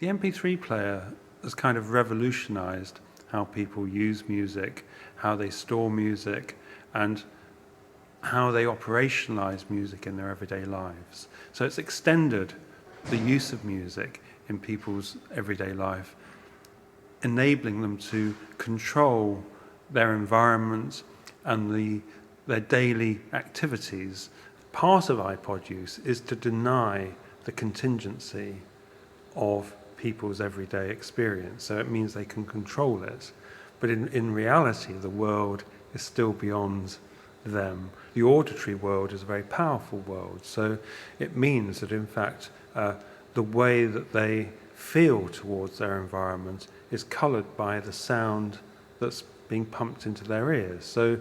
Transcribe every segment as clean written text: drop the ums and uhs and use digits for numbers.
The MP3 player has kind of revolutionized how people use music, how they store music, and how they operationalize music in their everyday lives. So it's extended the use of music in people's everyday life, enabling them to control their environment and their daily activities. Part of iPod use is to deny the contingency of people's everyday experience. So it means they can control it. But in reality, the world is still beyond them. The auditory world is a very powerful world. So it means that, in fact, the way that they feel towards their environment is coloured by the sound that's being pumped into their ears. So,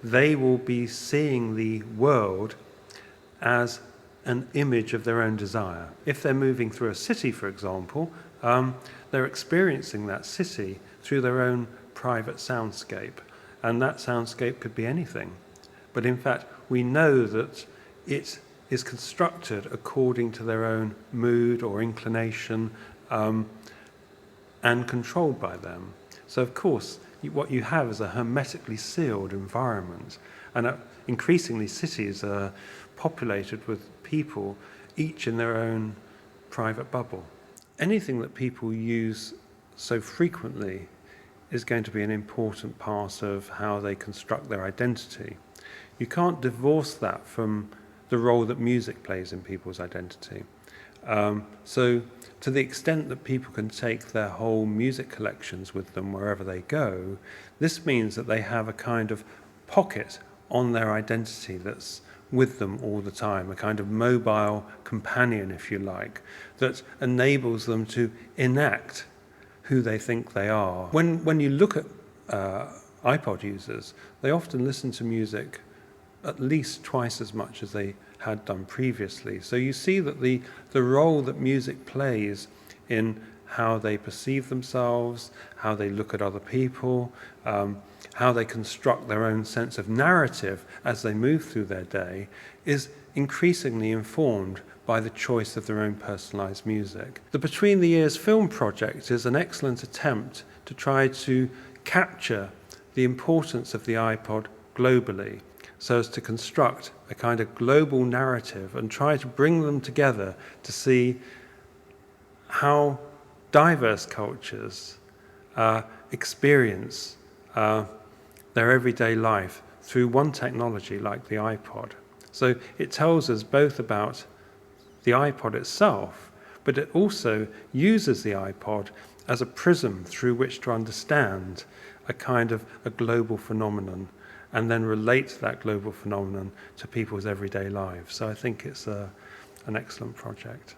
they will be seeing the world as an image of their own desire. If they're moving through a city, for example, they're experiencing that city through their own private soundscape. And that soundscape could be anything. But in fact, we know that it is constructed according to their own mood or inclination, and controlled by them. So of course, what you have is a hermetically sealed environment. And increasingly cities are populated with people, each in their own private bubble. Anything that people use so frequently is going to be an important part of how they construct their identity. You can't divorce that from the role that music plays in people's identity. So to the extent that people can take their whole music collections with them wherever they go, this means that they have a kind of pocket on their identity that's with them all the time, a kind of mobile companion, if you like, that enables them to enact who they think they are. When you look at iPod users, they often listen to music at least twice as much as they had done previously. So you see that the role that music plays in how they perceive themselves, how they look at other people, how they construct their own sense of narrative as they move through their day, is increasingly informed by the choice of their own personalized music. The Between the Ears film project is an excellent attempt to try to capture the importance of the iPod globally, so as to construct a kind of global narrative and try to bring them together to see how diverse cultures experience their everyday life through one technology like the iPod. So it tells us both about the iPod itself, but it also uses the iPod as a prism through which to understand a kind of a global phenomenon and then relate that global phenomenon to people's everyday lives. So I think it's an excellent project.